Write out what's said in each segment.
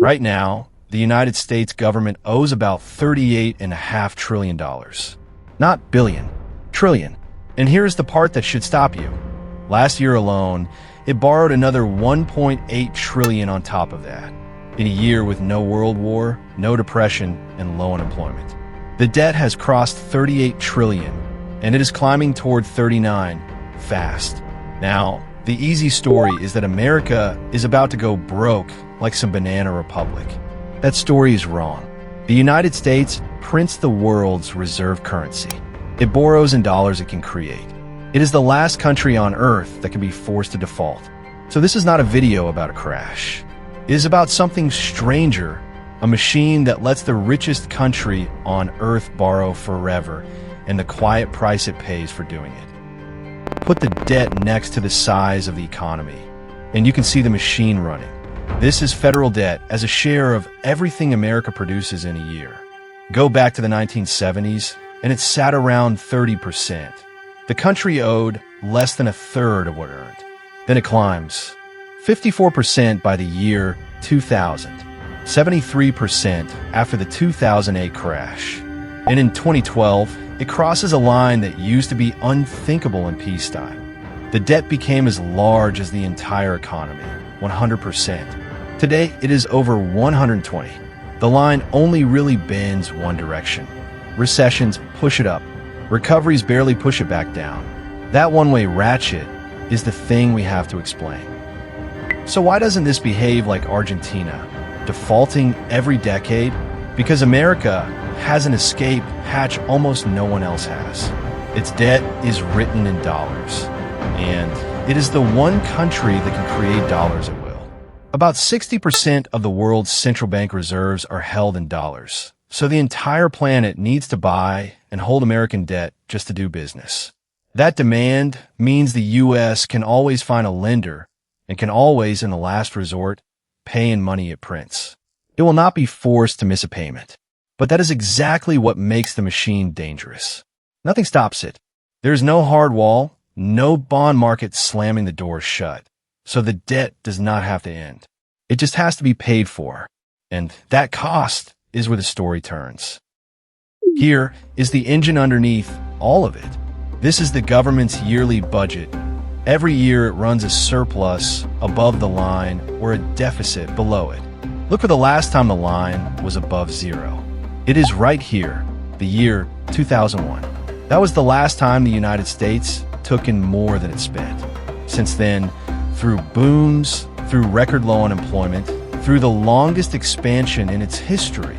Right now, the United States government owes about $38.5 trillion. Not billion, trillion. And here's the part that should stop you. Last year alone, it borrowed another $1.8 trillion on top of that. In a year with no world war, no depression, and low unemployment. The debt has crossed $38 trillion, and it is climbing toward $39 fast. Now, the easy story is that America is about to go broke like some banana republic. That story is wrong. The United States prints the world's reserve currency. It borrows in dollars it can create. It is the last country on Earth that can be forced to default. So this is not a video about a crash. It is about something stranger, a machine that lets the richest country on Earth borrow forever and the quiet price it pays for doing it. Put the debt next to the size of the economy, and you can see the machine running. This is federal debt as a share of everything America produces in a year. Go back to the 1970s, and it sat around 30%. The country owed less than a third of what it earned. Then it climbs. 54% by the year 2000. 73% after the 2008 crash. And in 2012, it crosses a line that used to be unthinkable in peacetime. The debt became as large as the entire economy, 100%. Today, it is over 120. The line only really bends one direction. Recessions push it up. Recoveries barely push it back down. That one-way ratchet is the thing we have to explain. So why doesn't this behave like Argentina, defaulting every decade? Because America has an escape hatch almost no one else has. Its debt is written in dollars, and it is the one country that can create dollars at will. About 60% of the world's central bank reserves are held in dollars, so the entire planet needs to buy and hold American debt just to do business. That demand means the U.S. can always find a lender and can always, in the last resort, pay in money it prints. It will not be forced to miss a payment. But that is exactly what makes the machine dangerous. Nothing stops it. There is no hard wall, no bond market slamming the doors shut. So the debt does not have to end. It just has to be paid for. And that cost is where the story turns. Here is the engine underneath all of it. This is the government's yearly budget. Every year it runs a surplus above the line or a deficit below it. Look for the last time the line was above zero. It is right here, the year 2001. That was the last time the United States took in more than it spent. Since then, through booms, through record low unemployment, through the longest expansion in its history,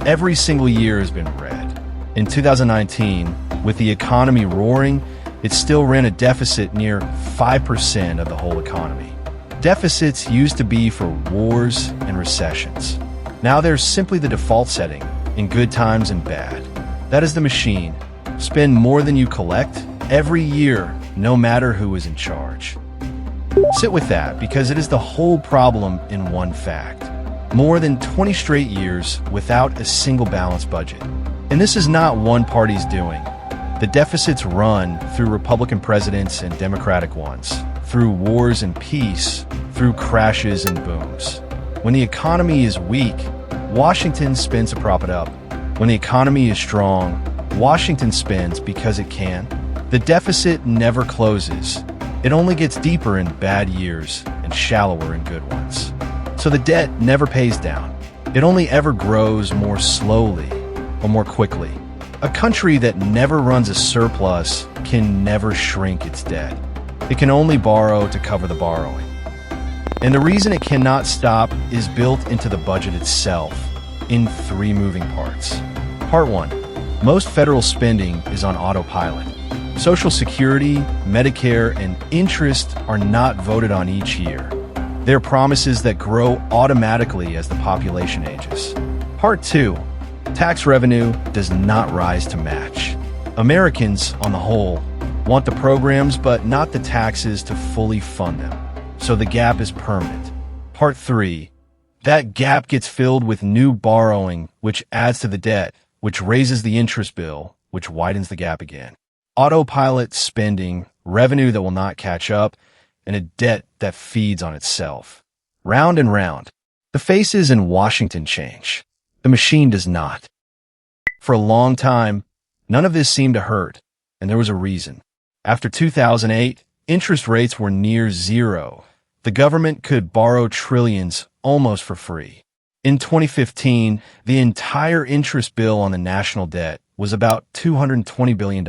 every single year has been red. In 2019, with the economy roaring, it still ran a deficit near 5% of the whole economy. Deficits used to be for wars and recessions. Now there's simply the default setting, in good times and bad. That is the machine. Spend more than you collect every year, no matter who is in charge. Sit with that, because it is the whole problem in one fact. More than 20 straight years without a single balanced budget. And this is not one party's doing. The deficits run through Republican presidents and Democratic ones, through wars and peace, through crashes and booms. When the economy is weak, Washington spends to prop it up. When the economy is strong, Washington spends because it can. The deficit never closes. It only gets deeper in bad years and shallower in good ones. So the debt never pays down. It only ever grows more slowly or more quickly. A country that never runs a surplus can never shrink its debt. It can only borrow to cover the borrowing. And the reason it cannot stop is built into the budget itself in three moving parts. Part 1. Most federal spending is on autopilot. Social Security, Medicare, and interest are not voted on each year. They're promises that grow automatically as the population ages. Part 2. Tax revenue does not rise to match. Americans, on the whole, want the programs but not the taxes to fully fund them. So the gap is permanent. Part 3. That gap gets filled with new borrowing, which adds to the debt, which raises the interest bill, which widens the gap again. Autopilot spending, revenue that will not catch up, and a debt that feeds on itself. Round and round. The faces in Washington change. The machine does not. For a long time, none of this seemed to hurt, and there was a reason. After 2008, interest rates were near zero. The government could borrow trillions almost for free. In 2015, the entire interest bill on the national debt was about $220 billion.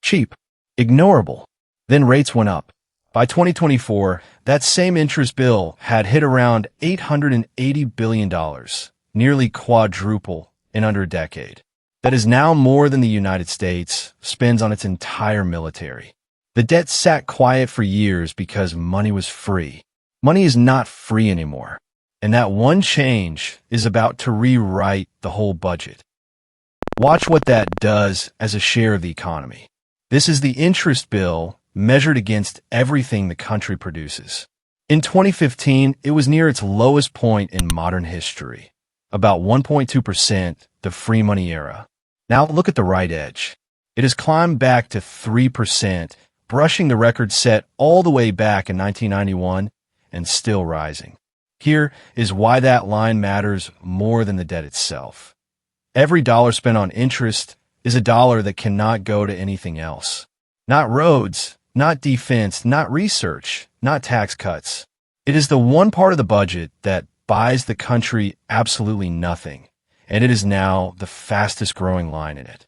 Cheap. Ignorable. Then rates went up. By 2024, that same interest bill had hit around $880 billion, nearly quadruple in under a decade. That is now more than the United States spends on its entire military. The debt sat quiet for years because money was free. Money is not free anymore. And that one change is about to rewrite the whole budget. Watch what that does as a share of the economy. This is the interest bill measured against everything the country produces. In 2015, it was near its lowest point in modern history, about 1.2%, the free money era. Now look at the right edge. It has climbed back to 3%, brushing the record set all the way back in 1991 and still rising. Here is why that line matters more than the debt itself. Every dollar spent on interest is a dollar that cannot go to anything else. Not roads, not defense, not research, not tax cuts. It is the one part of the budget that buys the country absolutely nothing, and it is now the fastest growing line in it.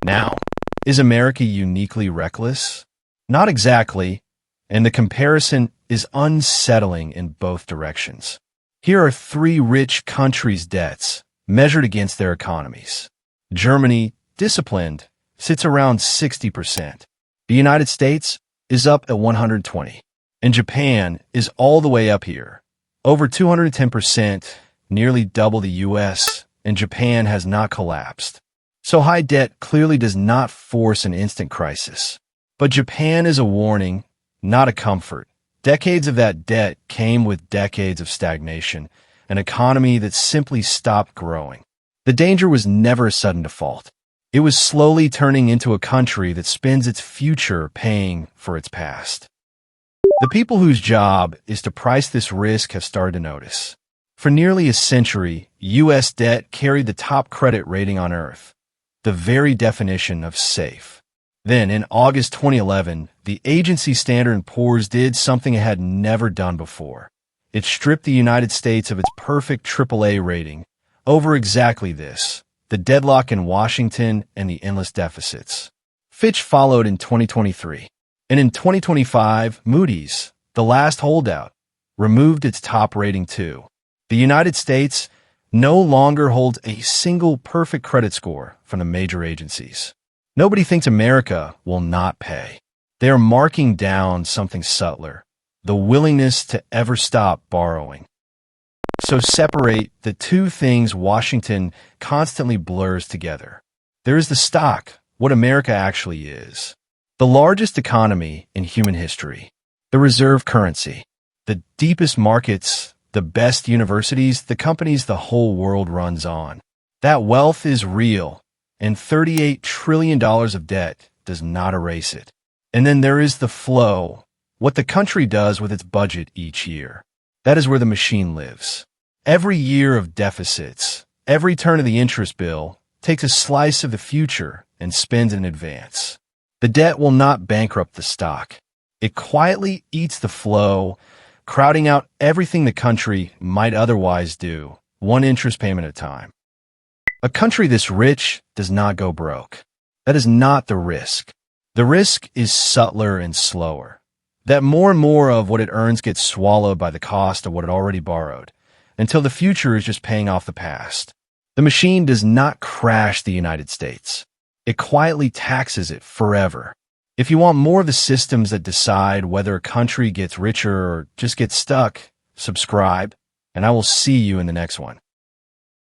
Now, is America uniquely reckless? Not exactly, and the comparison is unsettling in both directions. Here are three rich countries' debts measured against their economies. Germany, disciplined, sits around 60%. The United States is up at 120%, and Japan is all the way up here, over 210%, nearly double the U.S., and Japan has not collapsed. So high debt clearly does not force an instant crisis. But Japan is a warning, not a comfort. Decades of that debt came with decades of stagnation, an economy that simply stopped growing. The danger was never a sudden default. It was slowly turning into a country that spends its future paying for its past. The people whose job is to price this risk have started to notice. For nearly a century, U.S. debt carried the top credit rating on Earth, the very definition of safe. Then, in August 2011, the agency Standard & Poor's did something it had never done before. It stripped the United States of its perfect AAA rating over exactly this: the deadlock in Washington and the endless deficits. Fitch followed in 2023. And in 2025, Moody's, the last holdout, removed its top rating too. The United States no longer holds a single perfect credit score from the major agencies. Nobody thinks America will not pay. They are marking down something subtler: the willingness to ever stop borrowing. So separate the two things Washington constantly blurs together. There is the stock, what America actually is. The largest economy in human history. The reserve currency. The deepest markets, the best universities, the companies the whole world runs on. That wealth is real, and $38 trillion of debt does not erase it. And then there is the flow, what the country does with its budget each year. That is where the machine lives. Every year of deficits, every turn of the interest bill, takes a slice of the future and spends in advance. The debt will not bankrupt the stock. It quietly eats the flow, crowding out everything the country might otherwise do, one interest payment at a time. A country this rich does not go broke. That is not the risk. The risk is subtler and slower. That more and more of what it earns gets swallowed by the cost of what it already borrowed, until the future is just paying off the past. The machine does not crash the United States. It quietly taxes it forever. If you want more of the systems that decide whether a country gets richer or just gets stuck, subscribe, and I will see you in the next one.